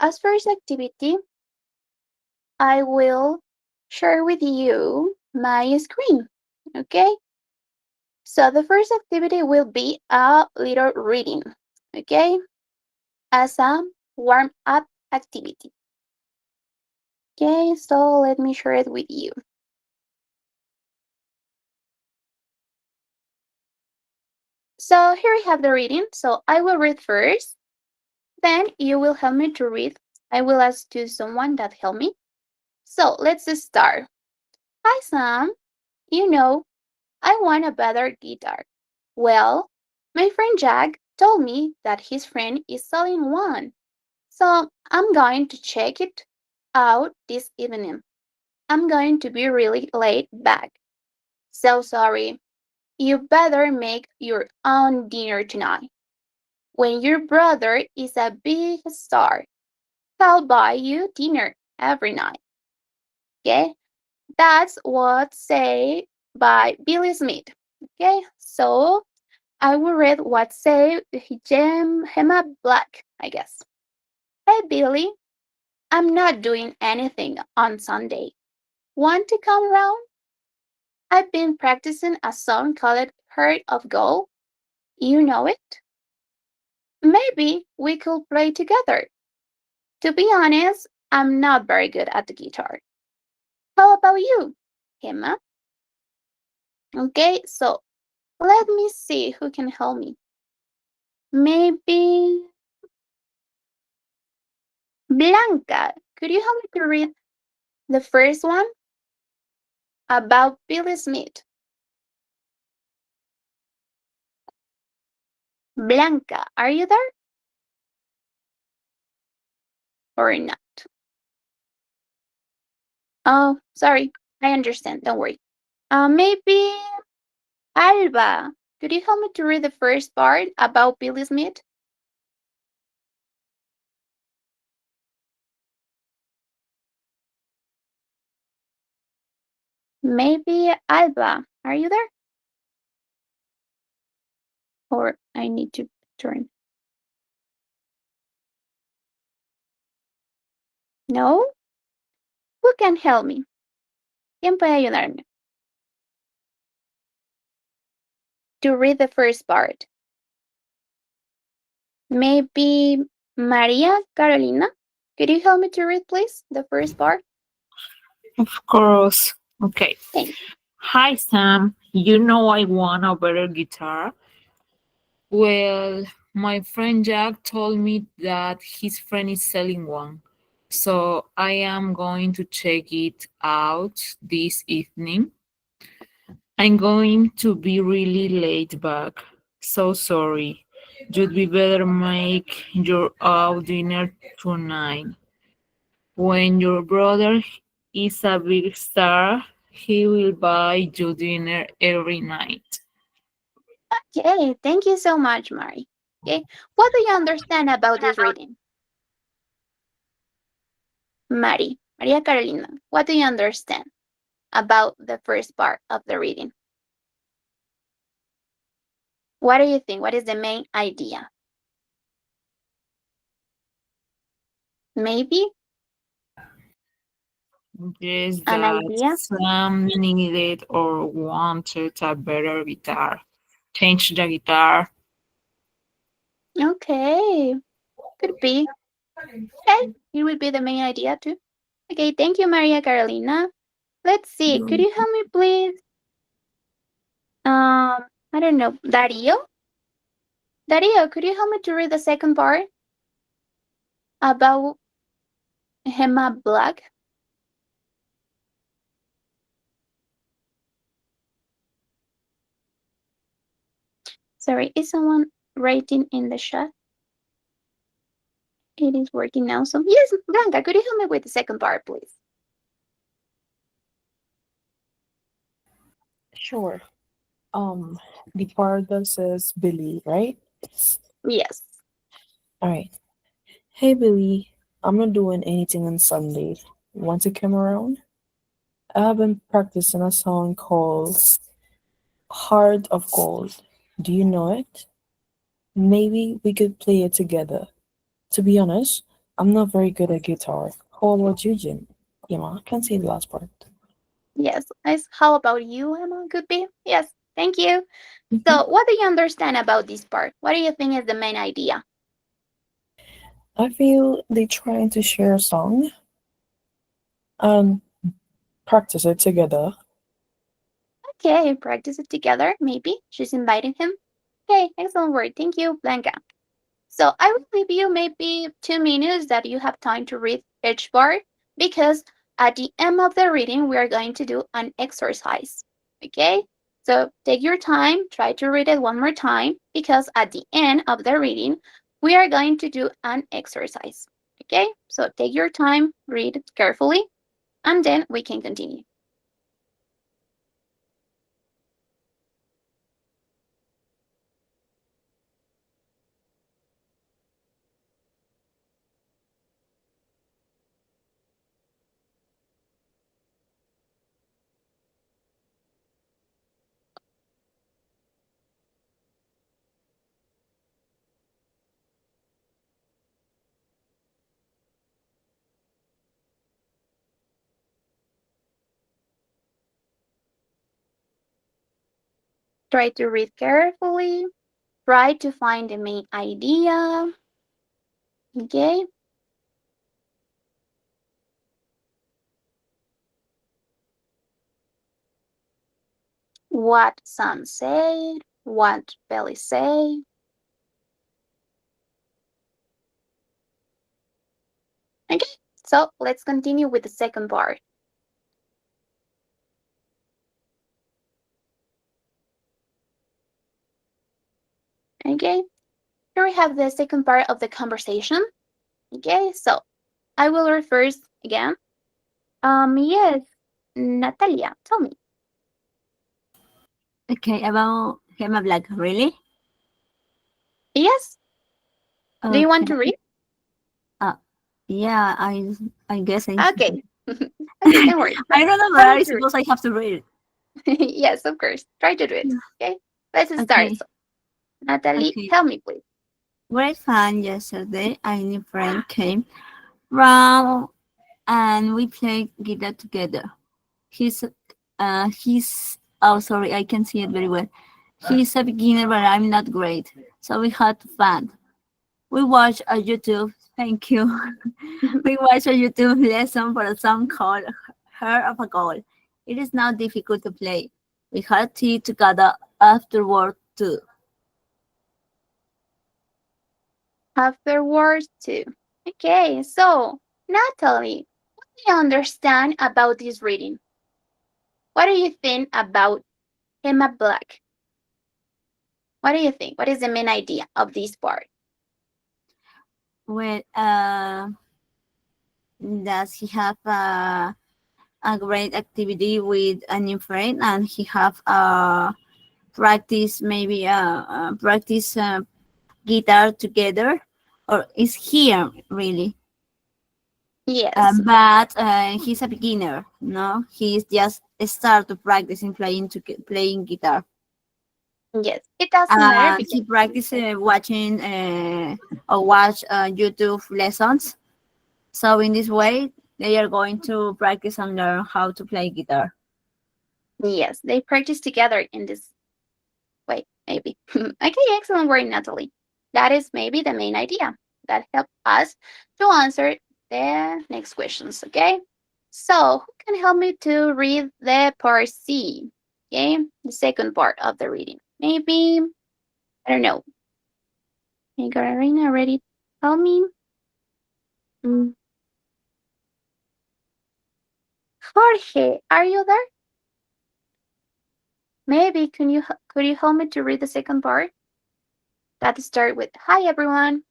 as first activity, I will share with you my screen, okay? So the first activity will be a little reading, okay? As a warm-up activity. Okay, so let me share it with you. So here I have the reading. So I will read first. Then you will help me to read. I will ask to someone that help me. So let's start. Hi Sam, you know, I want a better guitar. Well, my friend Jack told me that his friend is selling one. So I'm going to check it out this evening. I'm going to be really late back. So sorry. You better make your own dinner tonight. When your brother is a big star, he'll buy you dinner every night. Okay? That's what say by Billy Smith. Okay? So I will read what say Gemma Black, I guess. Hey Billy, I'm not doing anything on Sunday. Want to come around? I've been practicing a song called Heart of Gold. You know it? Maybe we could play together. To be honest, I'm not very good at the guitar. How about you, Emma? Okay, so let me see who can help me. Maybe Blanca. Could you help me to read the first one about Billy Smith? Blanca, are you there or not? Oh, sorry. I understand. Don't worry. Maybe Alba. Could you help me to read the first part about Billy Smith? Maybe Alba. Are you there? Or I need to turn. No? Who can help me? ¿Quién puede ayudarme? To read the first part. Maybe Maria Carolina? Could you help me to read, please, the first part? Of course. Okay. Thank Hi, Sam. You know I want a better guitar. Well, my friend Jack told me that his friend is selling one. So I am going to check it out this evening. I'm going to be really late back. So sorry. You'd be better make your own dinner tonight. When your brother is a big star, he will buy you dinner every night. you. Okay, thank you so much, Mari. Okay, what do you understand about this reading? Maria Carolina, what do you understand about the first part of the reading? What do you think? What is the main idea? Maybe Yes, an that idea? Sam needed or wanted a better guitar. Change the guitar. Okay, could be. Okay, it would be the main idea too. Okay, thank you, Maria Carolina. Let's see. Could you help me, please? I don't know. Dario? Dario, could you help me to read the second part about Gemma Black? Sorry, is someone writing in the chat? It is working now. So yes, Blanca, could you help me with the second part, please? Sure. Um, the part that says Billy, right? Yes. All right. Hey, Billy. I'm not doing anything on Sunday. Want to come around? I've been practicing a song called Heart of Gold. Do you know it? Maybe we could play it together. To be honest, I'm not very good at guitar. How about you, Jim? Emma, I can't say the last part. Yes. Nice. How about you, Emma? Could be. Yes. Thank you. Mhm. So, what do you understand about this part? What do you think is the main idea? I feel they trying to share a song and practice it together. Okay, practice it together. Maybe she's inviting him. Okay, excellent word. Thank you, Blanca. So I will leave you maybe 2 minutes that you have time to read each part because at the end of the reading, we are going to do an exercise. Okay? So take your time, try to read it one more time because at the end of the reading, we are going to do an exercise. Okay? So take your time, read carefully, and then we can continue. Try to read carefully. Try to find the main idea. Okay? What Sam said, what Belly say. Okay, so let's continue with the second part. Okay, here we have the second part of the conversation. Okay, so I will read first again. Yes, Natalia, tell me. Okay, about Gemma Black, really? Yes, do you want Okay. to read? Uh, yeah, I guess I Okay, okay, don't worry. I don't know, but Try I to suppose I have to read it. read. Yes, of course. Try to do it. Okay, let's start. Okay, So, Natalie, okay. tell me, please. What I found yesterday, a new friend came round and we played guitar together. He's oh sorry, I can see it very well. He's a beginner, but I'm not great. So we had fun. We watched a YouTube. Thank you. We watched a YouTube lesson for a song called Heart of a Goal. It is not difficult to play. We had tea together afterward too. Afterwards, too. Okay, so Natalie, what do you understand about this reading? What do you think about Emma Black? What do you think? What is the main idea of this part? Well, does he have a great activity with a new friend and he have practice maybe practice guitar together or is here really Yes, but he's a beginner, no, he's just start to practicing playing guitar. yes. It doesn't matter because He practice watching or watch YouTube lessons. So in this way, they are going to practice and learn how to play guitar. yes, they practice together in this way, maybe. Okay, excellent work, Natalie. That is maybe the main idea that help us to answer the next questions. Okay, so who can help me to read the part C? Okay, the second part of the reading. Maybe I don't know. Hey, Karina, ready? Tell me. Mm, Jorge, are you there? Maybe could you help me to read the second part? That start with "Hi everyone."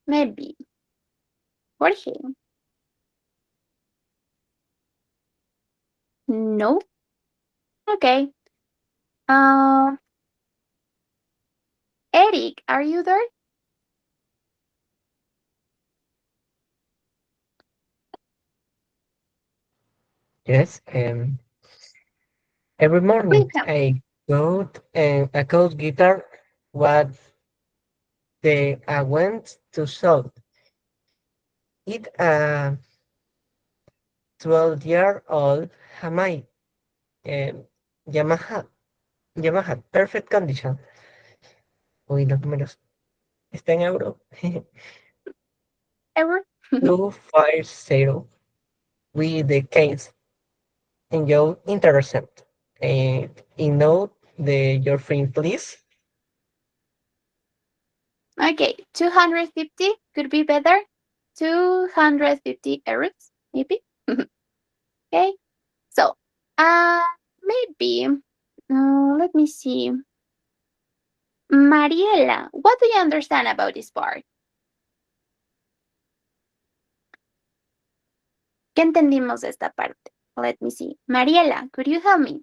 Maybe Jorge. No. Okay. Uh, Eric, are you there? Yes, every So please morning help. I got a cold guitar. What? They went to south. It 12-year-old Hamai um, Yamaha Yamaha perfect condition. Uy, los números. Está en euro. Ever? 250 with the case in your intercept. In note your friend, please. Okay, 250 could be better. 250 euros, maybe. Okay, so maybe let me see. Mariela, what do you understand about this part? ¿Qué entendimos de esta parte? Let me see. Mariela, could you help me?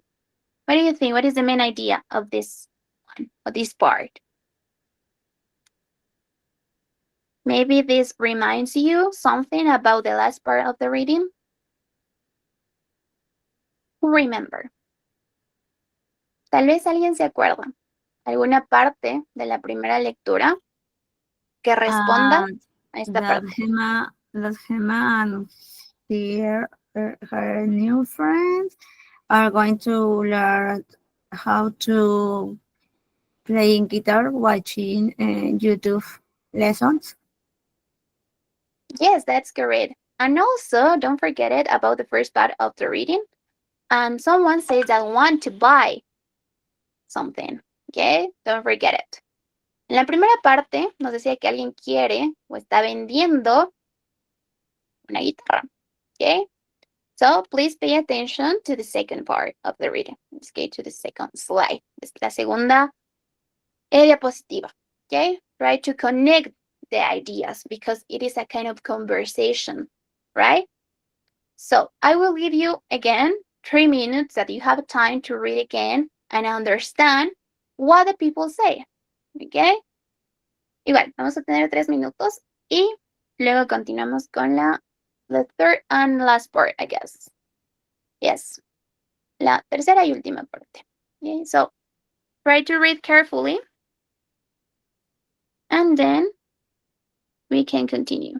What do you think? What is the main idea of this one, of this part? Maybe this reminds you something about the last part of the reading. Who remember? Tal vez alguien se acuerda. ¿Alguna parte de la primera lectura que responda a esta That parte? Gemma and her new friends are going to learn how to playing guitar watching YouTube lessons. Yes, that's correct. And also, don't forget it about the first part of the reading. And someone says that want to buy something. Okay, don't forget it. En la primera parte nos decía que alguien quiere o está vendiendo una guitarra. Okay, so please pay attention to the second part of the reading. Let's get to the second slide. Es la segunda diapositiva. Okay, try to connect the ideas because it is a kind of conversation, right? So I will give you again 3 minutes that you have time to read again and understand what the people say. Okay? Igual, vamos a tener 3 minutos y luego continuamos con the third and last part, I guess. Yes. La tercera y última parte. Okay, so try to read carefully and then we can continue.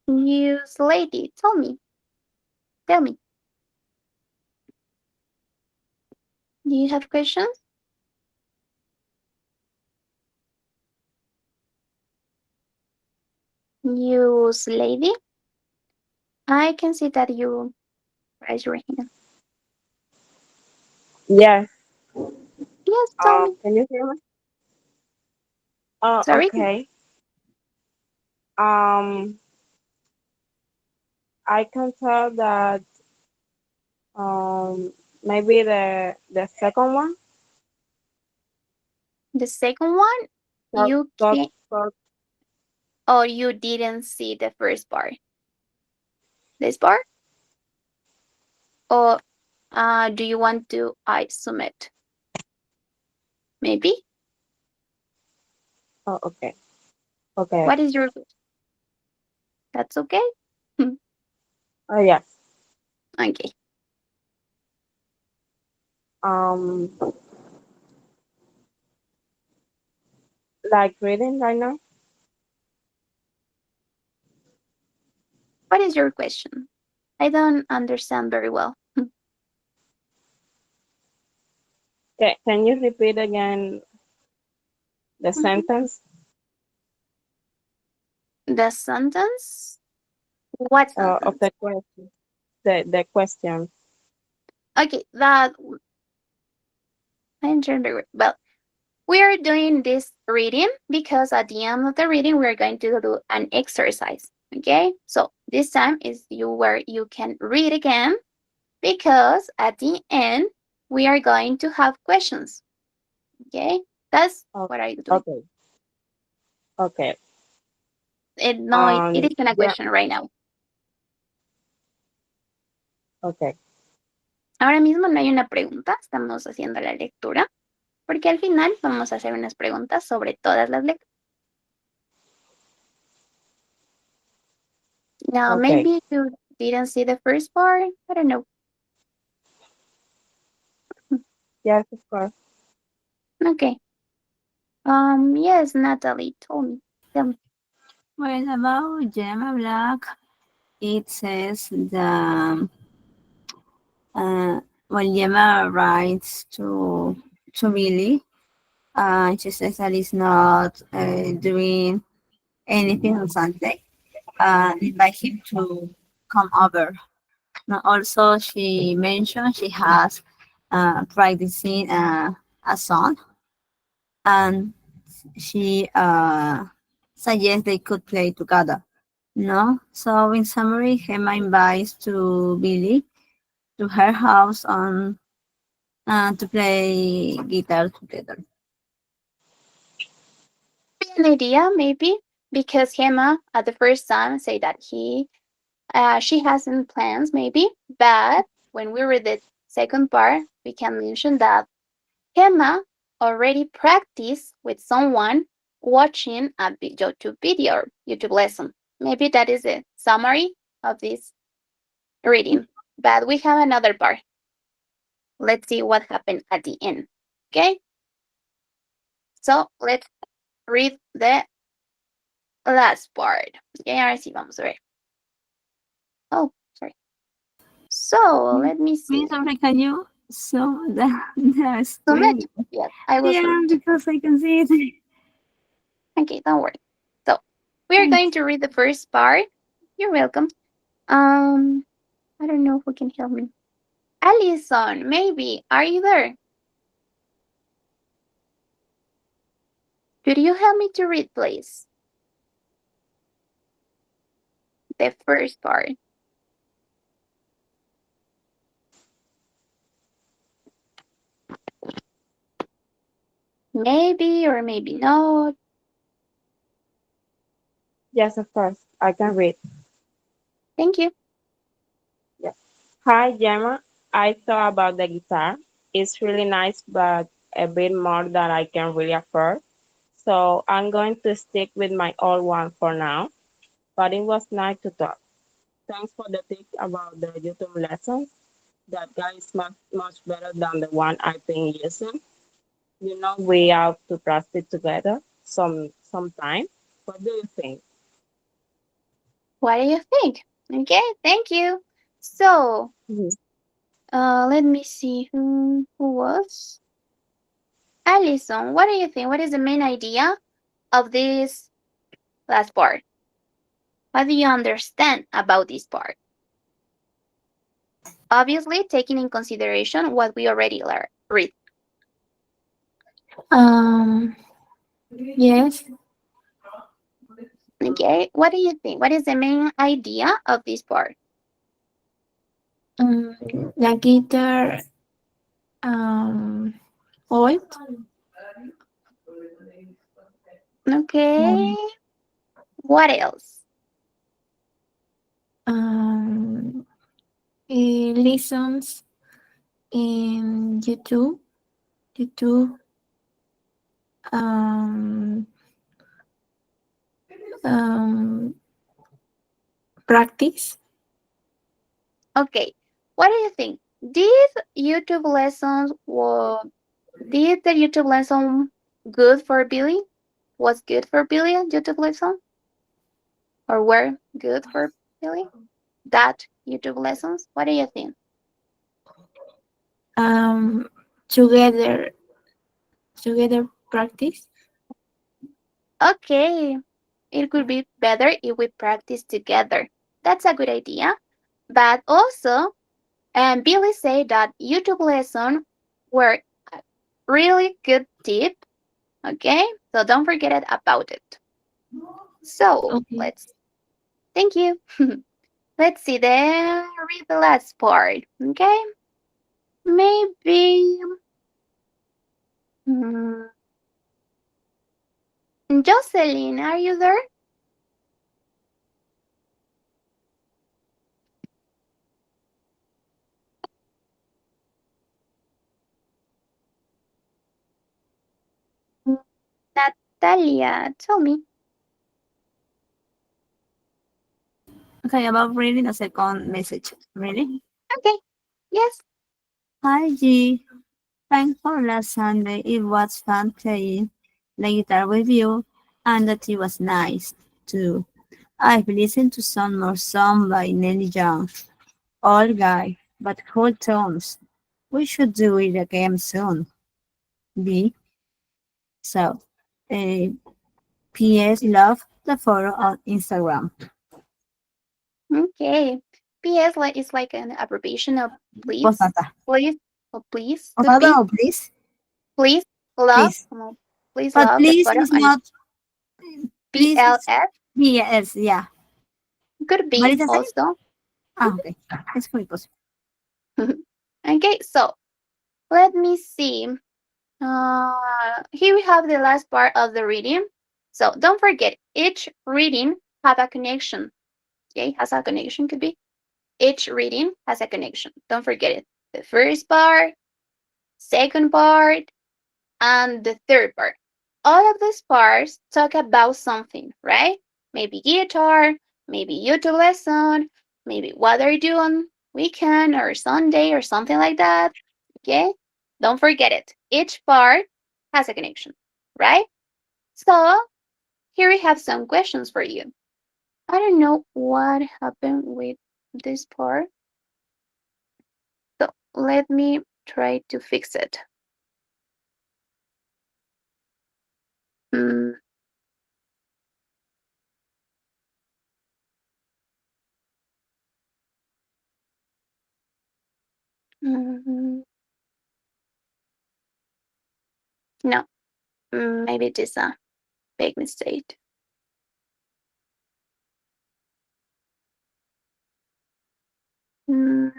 News lady, tell me. Do you have questions? News lady? I can see that you raise your hand. Yes. Yes, tell me. Can you hear me? Oh, Sorry. okay. Um, I can tell that maybe the second one. The second one, Talk, you talk, can talk. or you didn't see the first part. This part? Or do you want to I submit? Maybe? Oh, okay. Okay. What is your That's okay? Oh, yes. Okay. Um, like reading right now. What is your question? I don't understand very well. Okay. Can you repeat again the sentence? The sentence? What Of sentence? the question? The question. Okay, that I understand very well. Well, we are doing this reading because at the end of the reading, we are going to do an exercise. Okay, so This time is where you can read again because at the end we are going to have questions. Okay, that's O- what I'm doing. Okay. Okay. No, it isn't a Yeah. question right now. Okay. Ahora mismo no hay una pregunta, estamos haciendo la lectura, porque al final vamos a hacer unas preguntas sobre todas las lecturas. Now, Okay. maybe you didn't see the first part. I don't know. Yes, of course. Okay. Yes, Natalie told me. Tell me. Well, about Gemma Black, it says that when Gemma writes to Billy, she says that he's not doing anything on Sunday, invite him to come over. Now, also, she mentioned she has practicing a song, and she suggests they could play together. No, so in summary, Gemma invites to Billy to her house on to play guitar together. An idea, maybe, because Gemma at the first time say that she hasn't plans, maybe, but when we read the second part, we can mention that Gemma already practiced with someone watching a YouTube video, YouTube lesson. Maybe that is a summary of this reading. But we have another part. Let's see what happened at the end. Okay? So let's read the last part. Okay, ahora sí vamos a ver. Oh, sorry. So let me see. Please, sorry, can you show the Zoom screen? it? Yes, I will Yeah, zoom. because I can see it. Okay, don't worry. So we are Thanks. going to read the first part. You're welcome. I don't know who can help me. Allison, maybe. Are you there? Could you help me to read, please? The first part. Maybe or maybe not. Yes, of course. I can read. Thank you. Yeah. Hi, Gemma. I thought about the guitar. It's really nice, but a bit more than I can really afford. So I'm going to stick with my old one for now. But it was nice to talk. Thanks for the tip about the YouTube lessons. That guy is much better than the one I've been using. You know, we have to practice together sometime. What do you think? What do you think? Okay, thank you. So, Mhm. let me see who was. Allison, what do you think? What is the main idea of this last part? What do you understand about this part? Obviously, taking in consideration what we already read. Um, yes. Okay, what do you think? What is the main idea of this part? The guitar um old. Okay, what else? Um, listens in YouTube um, um, practice. Okay, what do you think? Did YouTube lessons did the YouTube lesson good for Billy? Was good for Billy YouTube lesson? Or were good for Billy? That YouTube lessons? What do you think? Um, together together practice. Okay, it could be better if we practice together. That's a good idea. But also, Billy said that YouTube lessons were a really good tip. Okay, so don't forget it about it. So Okay. let's thank you. Let's see, then read the last part. Okay? Maybe. Hmm, Jocelyn, are you there? Natalia, tell me. Okay, about reading a second message. Really? Okay. Yes. Hi, G. Thanks for last Sunday. It was fun playing the guitar with you, and the tea was nice, too. I've listened to some more songs by Nelly Young. Old guy, but cool tones. We should do it again soon. B. So, uh, P.S. Love the photo on Instagram. Okay. PS like is like an abbreviation of please, Postdata. please, or please could Postdata, be oh, please. please love, Please. please But love the please photo is on not, please is PLS P.S. Yeah. could What be is the same? also. Ah, okay. It's pretty possible. Okay, so let me see. Here we have the last part of the reading. So don't forget, each reading have a connection. Okay, has a connection could be. Each reading has a connection. Don't forget it. The first part, second part, and the third part. All of these parts talk about something, right? Maybe guitar, maybe YouTube lesson, maybe what are you doing weekend or Sunday or something like that. Okay? Don't forget it. Each part has a connection, right? So here we have some questions for you. I don't know what happened with this part. So let me try to fix it. Mm, mm, no, maybe it is a big mistake. Mm,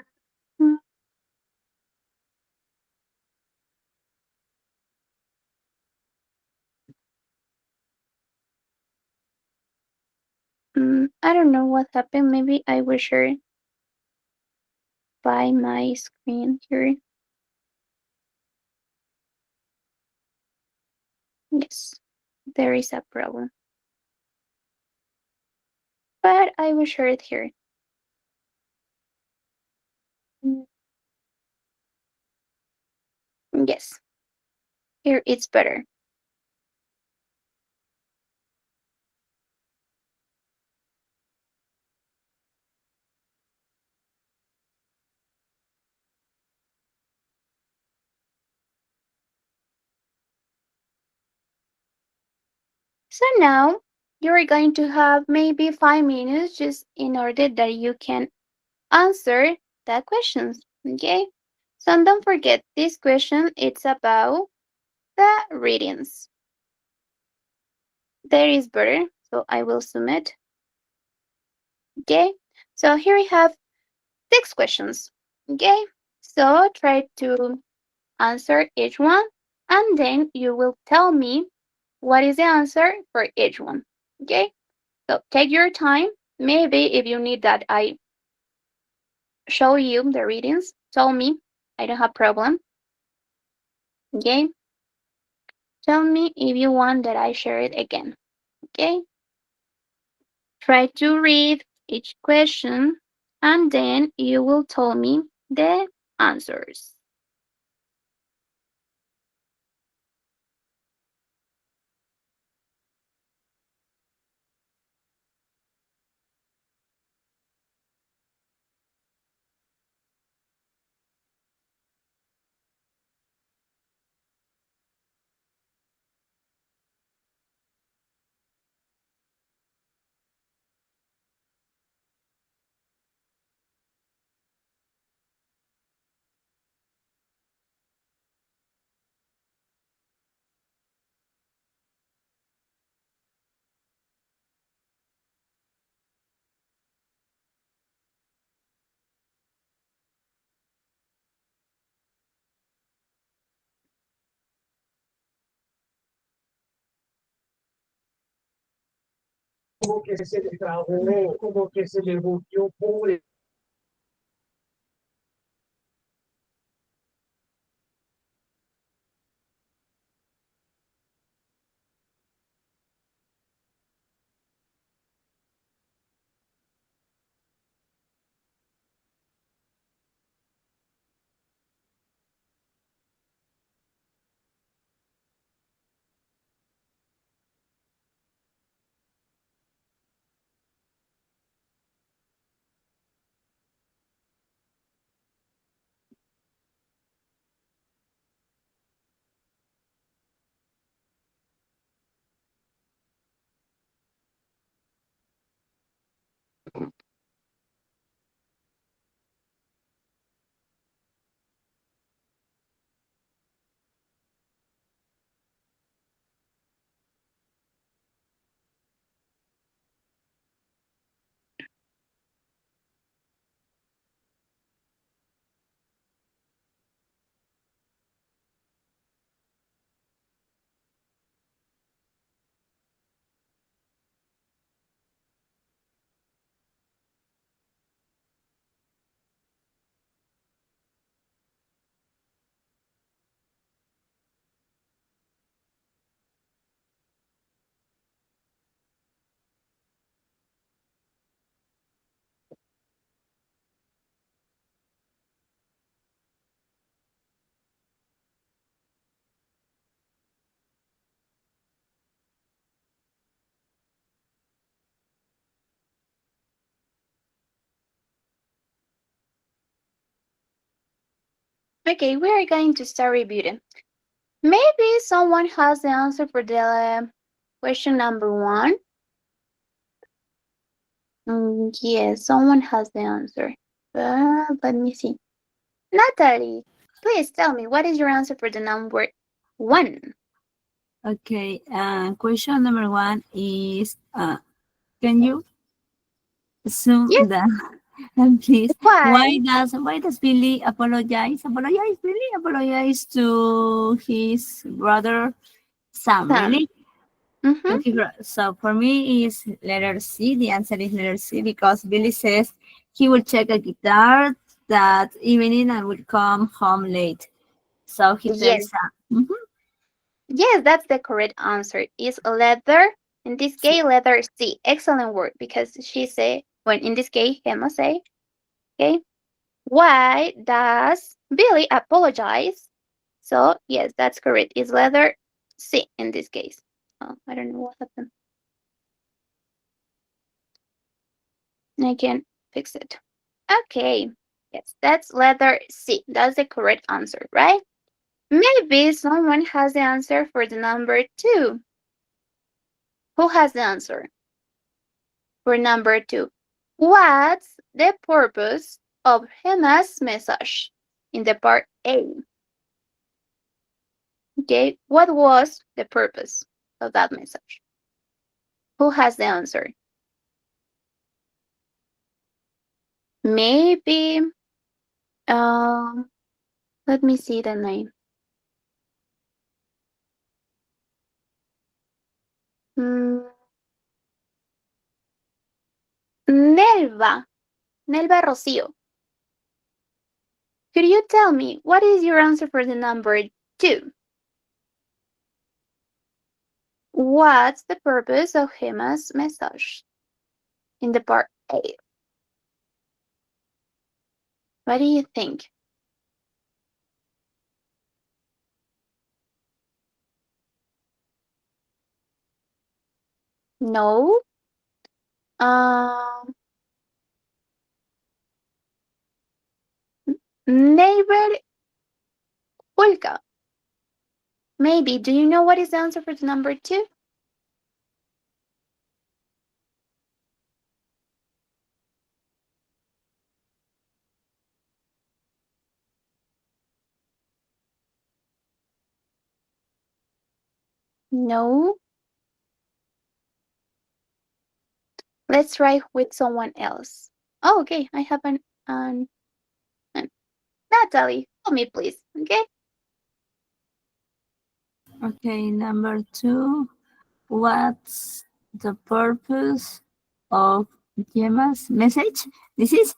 mm, I don't know what happened. Maybe I will share by my screen here. Yes, there is a problem. But I will share it here. Mm, yes, here it's better. So now you're going to have maybe 5 minutes just in order that you can answer the questions. Okay? So don't forget this question, it's about the readings. There is better, so I will zoom it. Okay? So here we have 6 questions. Okay? So try to answer each one and then you will tell me what is the answer for each one. Okay? So take your time. Maybe if you need that I show you the readings, tell me. I don't have problem. Okay? Tell me if you want that I share it again. Okay? Try to read each question and then you will tell me the answers. Okay, we are going to start reviewing. Maybe someone has the answer for the question number 1. Yes, someone has the answer. Let me see. Natalie, please tell me what is your answer for the number 1? Okay, question number 1 is, can you zoom Yes, down? And please, why? why does Billy apologize? Billy apologize to his brother Sam, Sam. really? Mm-hmm. Okay, so for me is letter C. The answer is letter C because Billy says he will check a guitar that evening and will come home late. So he Yes, tells Sam. Mhm. yes, that's the correct answer. Is letter, in this case, letter C. Excellent word because she say, when in this case, Emma say, okay, why does Billy apologize? So, yes, that's correct. It's letter C in this case. Oh, I don't know what happened. I can fix it. Okay. Yes, that's letter C. That's the correct answer, right? Maybe someone has the answer for the number 2. Who has the answer for number 2? What's the purpose of Hannah's message in the part A? Okay, what was the purpose of that message? Who has the answer? Maybe, um, let me see the name. Mm, Nelva, Nelva Rocío. Could you tell me what is your answer for the number 2? What's the purpose of Gemma's message in the part A? What do you think? No? Um, Neighbor Polka. Maybe. Do you know what is the answer for the number 2? No? Let's try with someone else. Oh, okay. I have an Natalie. Tell me, please. Okay? Okay, number 2. What's the purpose of Gemma's message. This is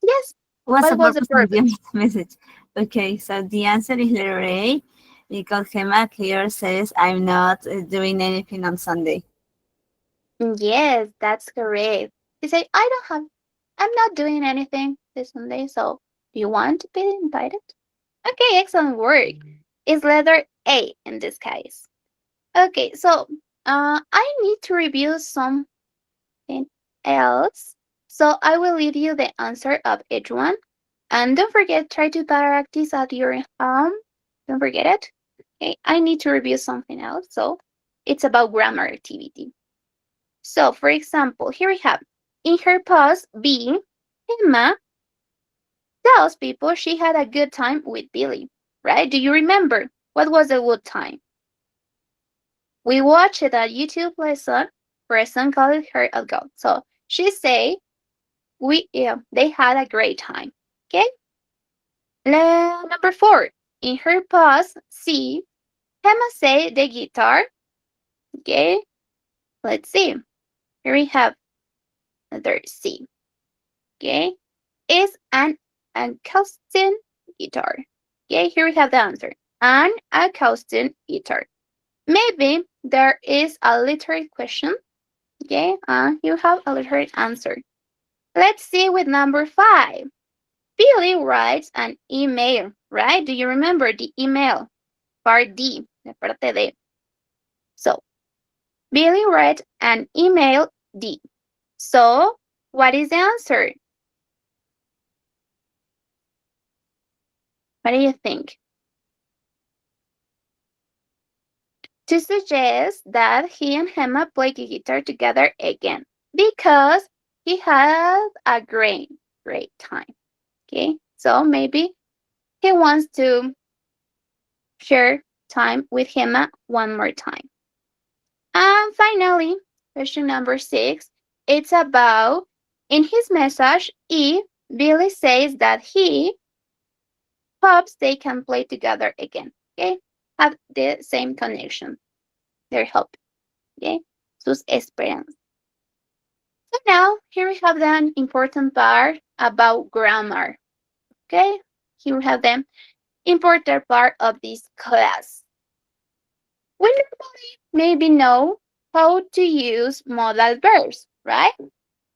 Yes. what's the What was the purpose of purpose? Gemma's message? Okay, so the answer is letter A, because Gemma here says I'm not doing anything on Sunday. Yes, that's correct. He said, I'm not doing anything this Sunday, so do you want to be invited? Okay, excellent work. It's letter A in this case. Okay, so I need to review something else. So I will leave you the answer of each one. And don't forget, try to practice at your home. Don't forget it. Okay, I need to review something else. So it's about grammar activity. So, for example, here we have in her post B, Emma tells people she had a good time with Billy, right? Do you remember what was a good time? We watched a YouTube lesson where a son called her a goat. So she say they had a great time. Okay. Number 4. In her post C, Emma say the guitar. Okay. Let's see. Here we have another C. Okay. Is an acoustic guitar. Okay, here we have the answer. An acoustic guitar. Maybe there is a literary question. Okay, you have a literary answer. Let's see with number 5. Billy writes an email, right? Do you remember the email? Part D, la parte D. So, Billy writes an email D. So, what is the answer? What do you think? To suggest that he and Emma play guitar together again because he had a great time. Okay, so maybe he wants to share time with Emma one more time. And finally, question number 6, it's about in his message, Billy says that he hopes they can play together again. Okay, have the same connection. Their hope. Okay, sus esperanzas. So now here we have the important part about grammar. Okay, here we have the important part of this class. We normally maybe know how to use modal verbs, right?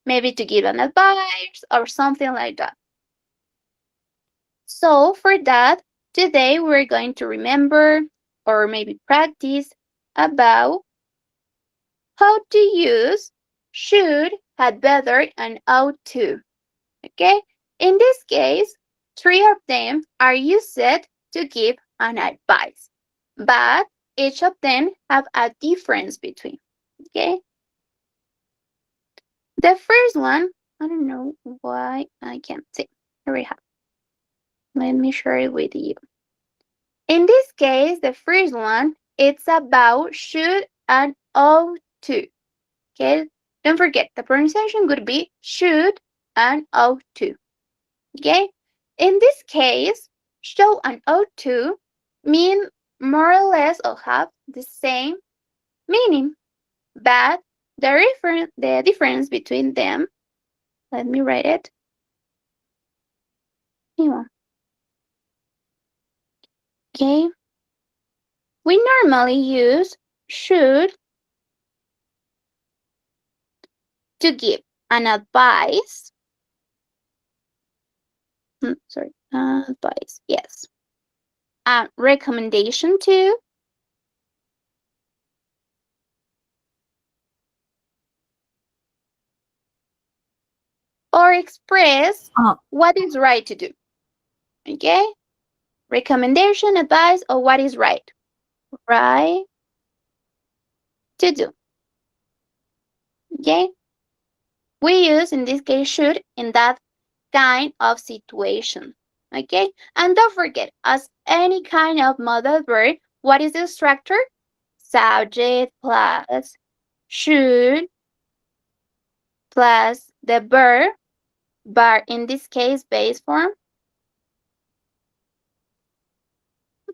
Maybe to give an advice or something like that. So for that, today we're going to remember or maybe practice about how to use should, had better, and ought to. Okay? In this case, 3 of them are used to give an advice, but each of them have a difference between. Okay? The first one, I don't know why I can't see. Here we have. Let me share it with you. In this case, the first one, it's about should and ought to. Okay? Don't forget, the pronunciation would be should and ought to. Okay? In this case, should and ought to mean more or less or have the same meaning, but the difference between them, let me write it. Okay? We normally use should to give an advice. Sorry, advice, yes. A recommendation to, or express what is right to do. Okay? Recommendation, advice, or what is right. Right to do. Okay? We use, in this case, should in that kind of situation. Okay? And don't forget, as any kind of modal verb, what is the structure? Subject plus should plus the verb, but in this case, base form.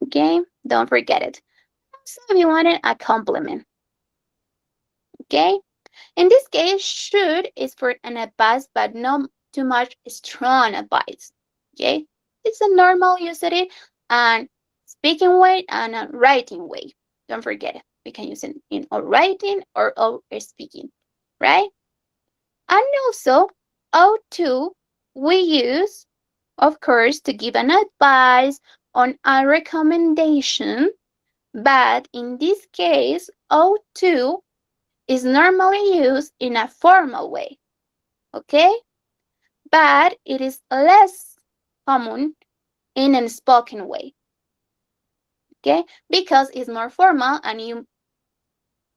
Okay? Don't forget it. So if you wanted a complement. Okay? In this case, should is for an advice, but not too much strong advice. Okay? It's a normal usage and speaking way and a writing way. Don't forget it. We can use it in our writing or our speaking, right? And also, O2 we use, of course, to give an advice on a recommendation, but in this case, O2 is normally used in a formal way, okay? But it is less common in a spoken way, okay? Because it's more formal and you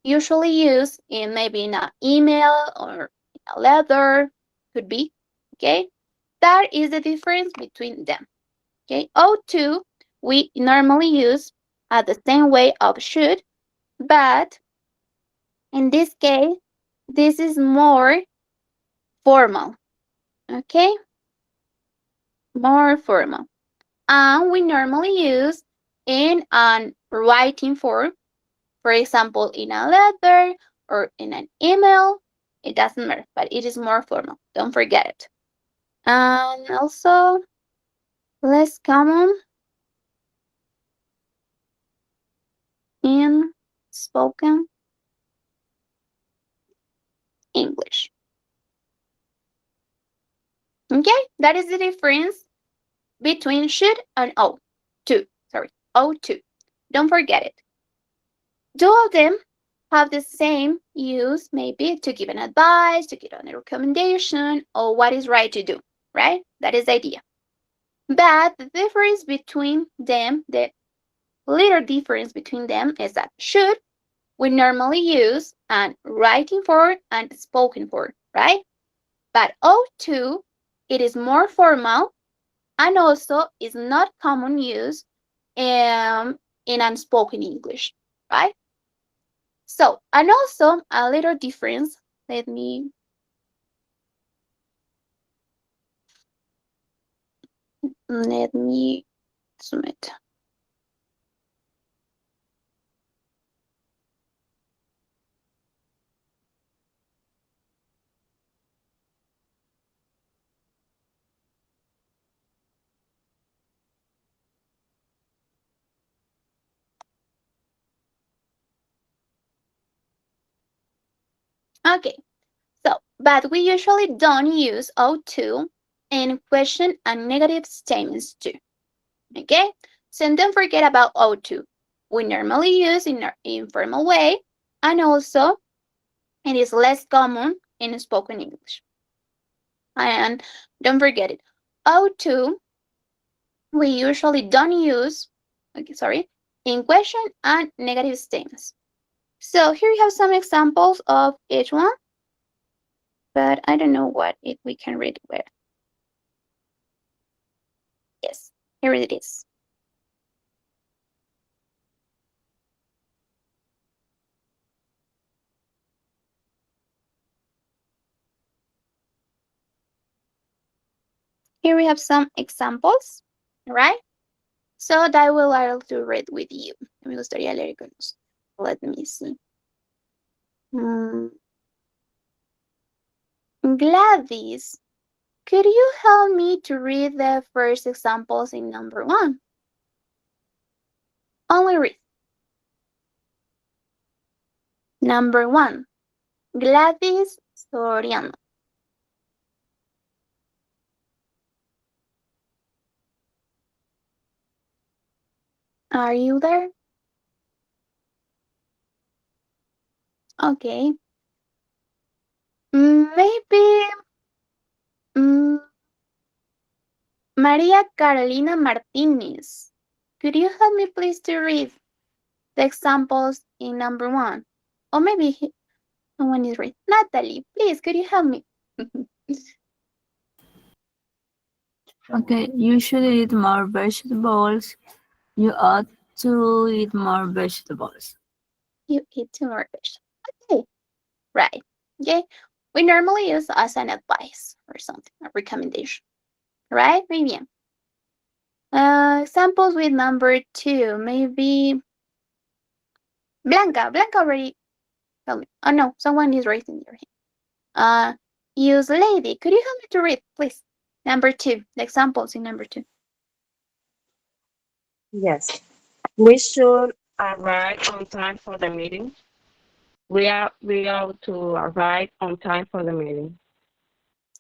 usually use in maybe in an email or in a letter, could be, okay? That is the difference between them, okay? O2 we normally use at the same way of should, but in this case, this is more formal, okay? More formal. And we normally use in an writing form, for example, in a letter or in an email. It doesn't matter, but it is more formal. Don't forget it. And also, less common in spoken English. Okay, that is the difference between should and O2. Sorry, O2. Don't forget it. Two of them have the same use, maybe to give an advice, to give a recommendation, or what is right to do, right? That is the idea. But the difference between them, the little difference between them is that should we normally use and writing for and spoken for, right? But O2, it is more formal and also is not common use in unspoken English, right? So, and also a little difference, let me zoom it. Okay, so, but we usually don't use O2 in question and negative statements too. Okay, so don't forget about O2. We normally use in an informal way, and also it is less common in spoken English. And don't forget it. O2 we usually don't use, okay, sorry, in question and negative statements. So here we have some examples of each one, but I don't know what if we can read where. Yes, here it is. Here we have some examples, right? So that will I to read with you. Me gustaría leer con usted. Let me see. Gladys, could you help me to read the first examples in number 1? Only read. Number 1. Gladys Soriano. Are you there? Okay. Maybe Maria Carolina Martinez. Could you help me please to read the examples in number 1? Or maybe someone is right. Natalie, please, could you help me? Okay, you should eat more vegetables. You ought to eat more vegetables. You eat too much. Okay, right. Okay, we normally use as an advice or something, a recommendation. Right? Muy bien. Examples with number 2, maybe Blanca. Blanca already help me. Oh no, someone is raising their hand. Use lady. Could you help me to read, please? Number 2. The examples in number 2. Yes. We should arrive on time for the meeting. We are to arrive on time for the meeting.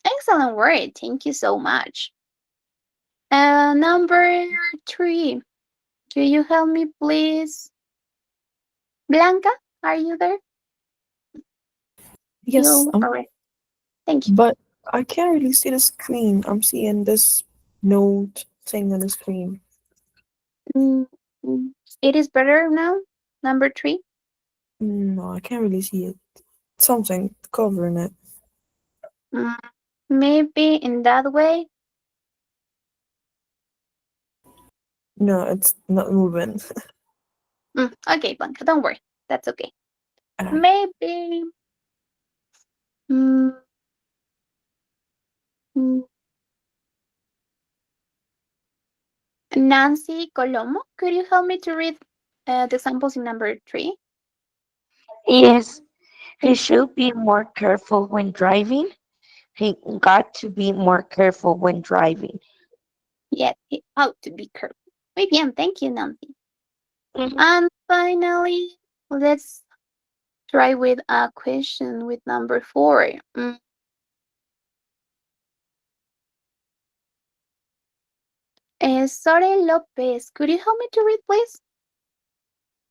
Excellent word. Thank you so much. Number 3. Could you help me, please? Blanca, are you there? Yes, You are right. Thank you. but I can't really see the screen. I'm seeing this note thing on the screen. Mm, mm, it is better now. Number 3. No, I can't really see it. Something covering it. Mm, maybe in that way. No, it's not moving. Okay, Blanca, don't worry. That's okay. Uh, Maybe. Mm, mm, Nancy Colomo, could you help me to read the examples in number 3? Yes, he Thank you. should be more careful when driving. He got to be more careful when driving. Yes, he ought to be careful. Muy bien, thank you, Nancy. Mhm. And finally, let's try with a question with number 4. Sore Lopez, could you help me to read, please?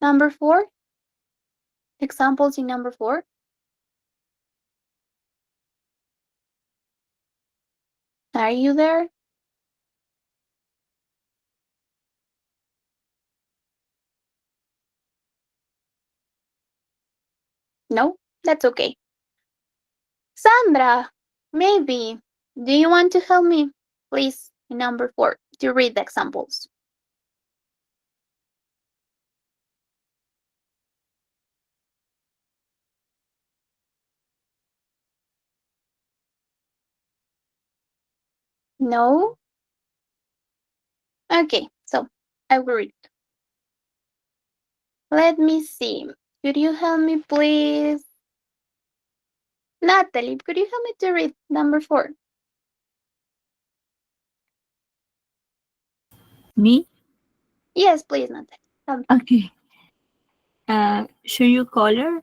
Number 4. Examples in number 4. Are you there? No? That's okay. Sandra, maybe. Do you want to help me, please, in number 4, to read the examples? No? Okay, so I will read. Let me see. Could you help me, please? Natalie, could you help me to read number 4? Me? Yes, please, Natalie. Help me. Okay. Should you call her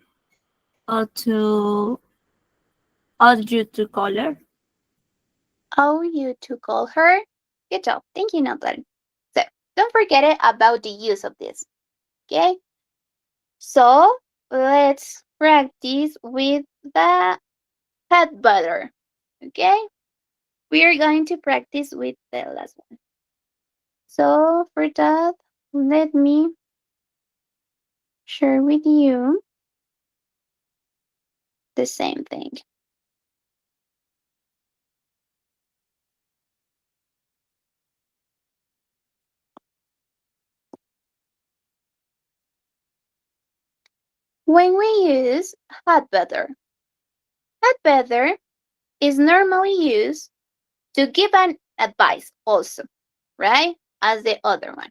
or to ask you to call her? Oh, you to call her? Good job. Thank you, Natalie. So, don't forget it about the use of this. Okay? So, let's practice with the pet butter. Okay? We are going to practice with the last one. So, for that, let me share with you the same thing. When we use hot butter is normally used to give an advice also, right? As the other one,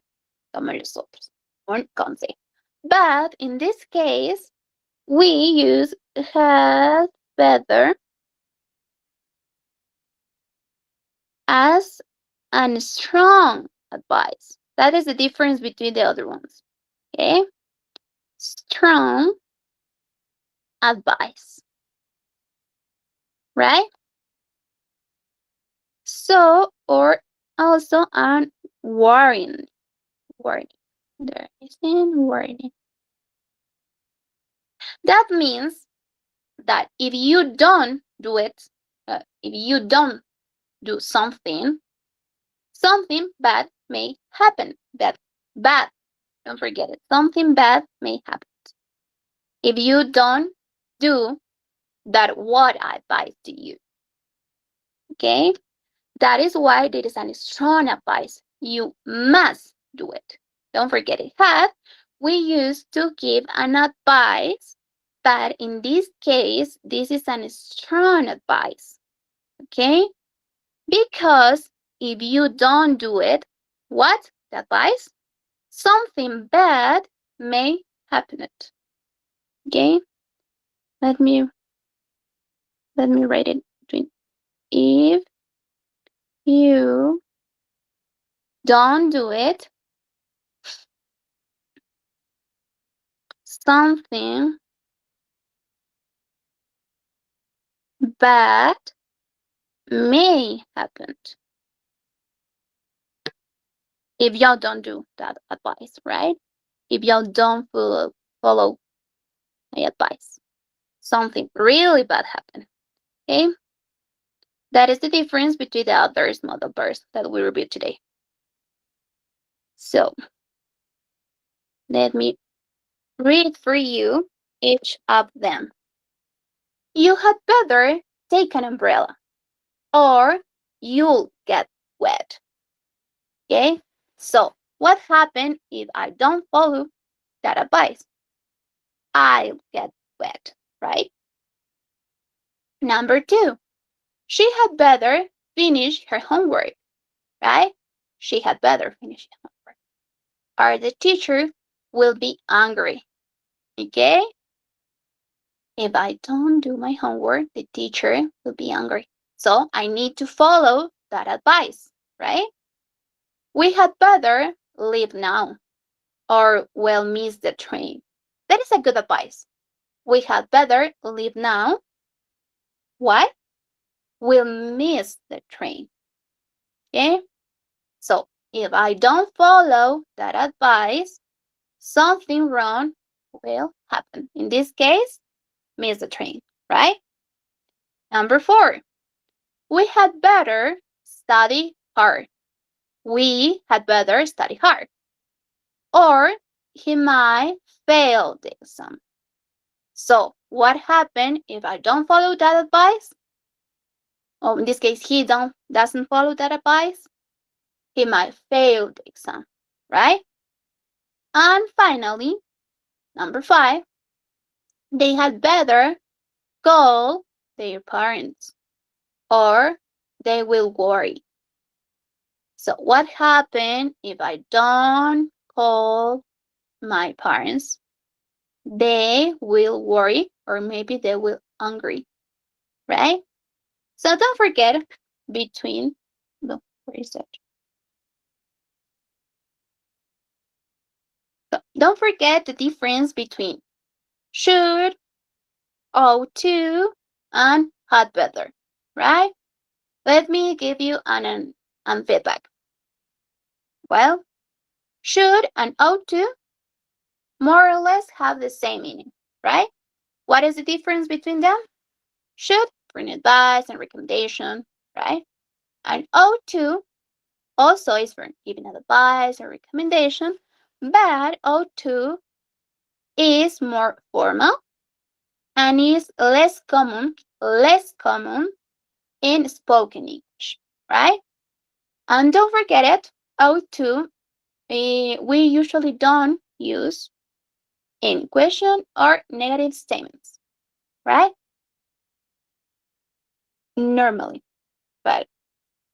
como los otros, un consejo. But in this case, we use hot butter as a strong advice. That is the difference between the other ones. Okay? Strong advice. Right? So, or also an warning. Warning. There is a warning. That means that if you don't do it, if you don't do something, something bad may happen. Bad. Don't forget it. Something bad may happen. If you don't do that, what I advise to you. Okay? That is why there is a strong advice. You must do it. Don't forget it. Have we used to give an advice, but in this case, this is a strong advice. Okay? Because if you don't do it, what? The advice? Something bad may happen. Okay? Let me write it between. If you don't do it, something bad may happen. If y'all don't do that advice, right? If y'all don't follow my advice, something really bad happen. Okay? That is the difference between the others model verbs that we reviewed today. So let me read for you each of them. You had better take an umbrella or you'll get wet. Okay? So what happens if I don't follow that advice? I'll get wet, right? Number 2, she had better finish her homework, right? She had better finish her homework. Or the teacher will be angry, okay? If I don't do my homework, the teacher will be angry. So I need to follow that advice, right? We had better leave now or we'll miss the train. That is a good advice. We had better leave now. Why? We'll miss the train. Okay? So if I don't follow that advice, something wrong will happen. In this case, miss the train, right? Number 4, we had better study hard. We had better study hard. Or he might fail the exam. So what happens if I don't follow that advice? Or in this case, he doesn't follow that advice. He might fail the exam, right? And finally, number 5, they had better call their parents or they will worry. So what happens if I don't call my parents? They will worry or maybe they will angry, right? So don't forget between, where is that? So don't forget the difference between should, ought to, and had better, right? Let me give you an feedback. Well, should and ought to more or less have the same meaning, right? What is the difference between them? Should for an advice and recommendation, right? And ought to also is for giving advice or recommendation, but ought to is more formal and is less common in spoken English, right? And don't forget it, ought to, we usually don't use in question or negative statements, right? Normally, but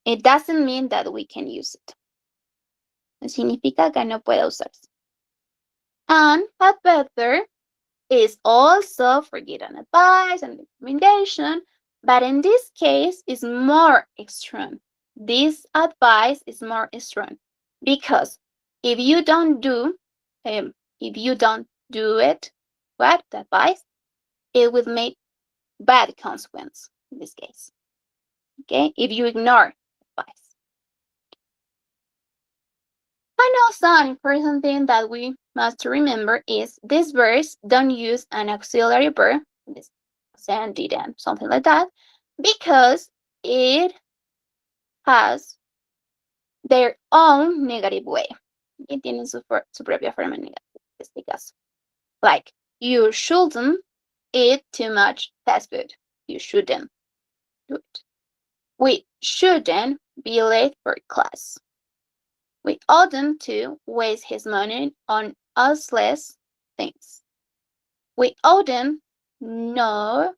it doesn't mean that we can use it. No significa que no pueda usarse. And had better is also for giving advice and recommendation, but in this case is more extreme. This advice is more extreme because if you don't do it, what the advice, it will make bad consequence in this case. Okay, if you ignore advice. And also an important thing that we must remember is these verbs don't use an auxiliary verb, this and didn't, something like that, because it has their own negative way. Y tienen su propia forma negativa en este caso. Like, you shouldn't eat too much fast food. You shouldn't do it. We shouldn't be late for class. We oughtn't to waste his money on useless things. We oughtn't to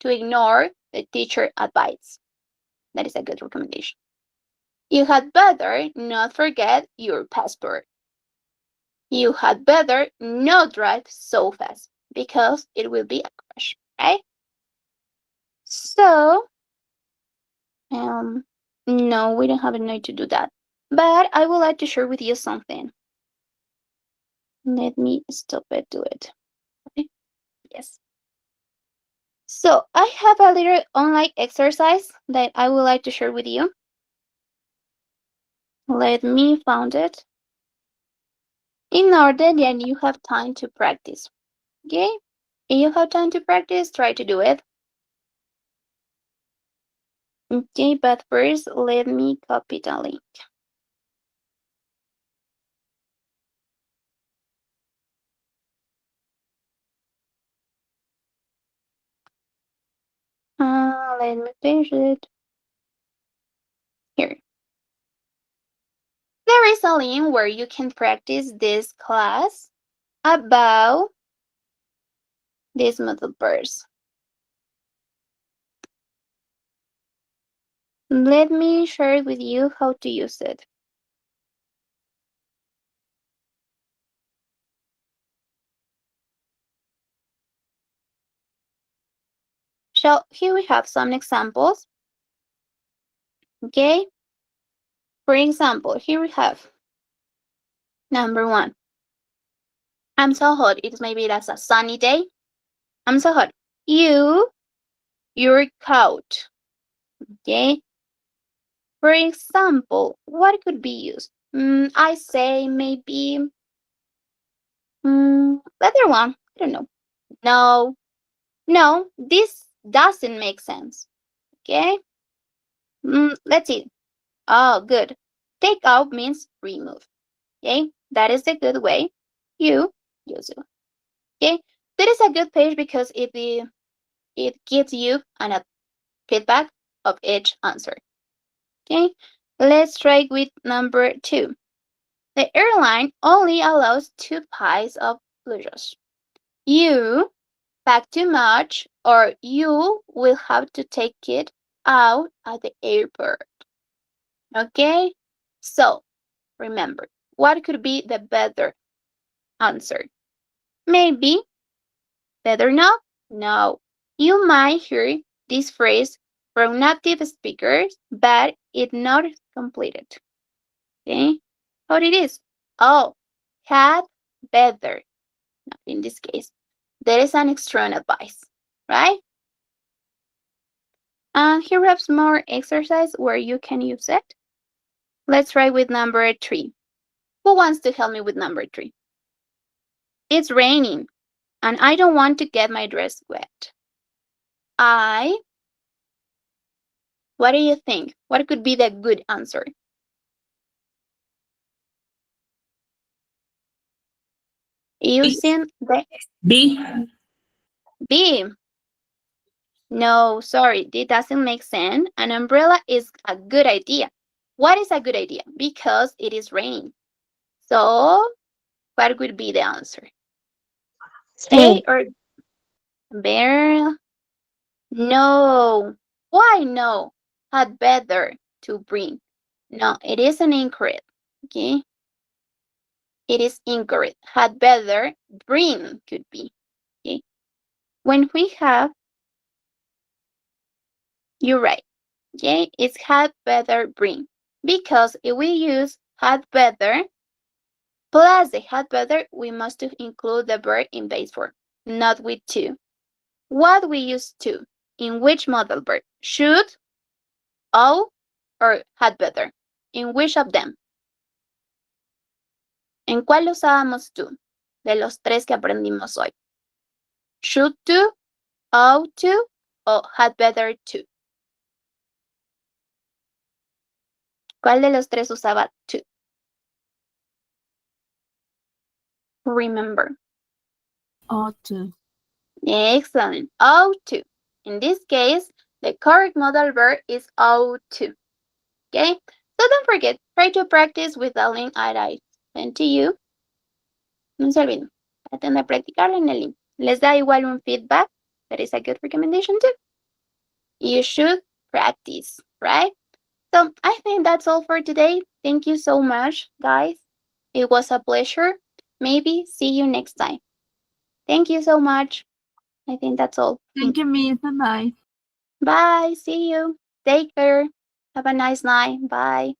ignore the teacher advice. That is a good recommendation. You had better not forget your passport. You had better not drive so fast. because it will be a crush, right? So, no, we don't have a need to do that. But I would like to share with you something. Let me stop it, do it. Okay. Yes. So I have a little online exercise that I would like to share with you. Let me find it. In order that you have time to practice. Okay? If you have time to practice, try to do it. Okay, but first let me copy the link. Let me paste it. Here. There is a link where you can practice this class about this model verbs. Let me share with you how to use it. So here we have some examples. Okay. For example, here we have number 1. I'm so hot. It maybe that's a sunny day. I'm so hot. Your coat. Okay. For example, what could be used? I say maybe better one. I don't know. No, this doesn't make sense. Okay. Let's see. Oh, good. Take out means remove. Okay, that is a good way. You use it. Okay, that is a good page because it gives you a feedback of each answer. Okay, let's try with number 2. The airline only allows 2 pies of luggage. You pack too much, or you will have to take it out at the airport. Okay, so remember, what could be the better answer? Maybe better not? No. You might hear this phrase from native speakers, but it's not completed. Okay? How it is? Oh, had better. Not in this case. There is an extra advice, right? And here we have some more exercise where you can use it. Let's try with number 3. Who wants to help me with number 3? It's raining, and I don't want to get my dress wet. What do you think? What could be the good answer? Using the B. B. No, sorry, it doesn't make sense. An umbrella is a good idea. What is a good idea? Because it is raining. So, what would be the answer? A C. or bear? No. Why no? Had better to bring. No, it is an incorrect. Okay. It is incorrect. Had better bring could be. Okay. When we have, you're right. Okay, it's had better bring. Because if we use had better plus the had better, we must include the verb in base form, not with to. What we use to? In which modal verb? Should, ought, or had better? In which of them? ¿En cuál usábamos to? De los 3 que aprendimos hoy. Should to, ought to, o had better to. ¿Cuál de los 3 usaba to? Remember. Ought to. Excellent. Ought to. In this case, the correct modal verb is ought to. Okay? So don't forget, try to practice with the link I sent to you. No se olviden. Traten de practicarlo en el link. Les da igual un feedback. That is a good recommendation too. You should practice, right? So I think that's all for today. Thank you so much, guys. It was a pleasure. Maybe see you next time. Thank you so much. I think that's all. Thank you, Miss. Bye bye. Bye. See you. Take care. Have a nice night. Bye.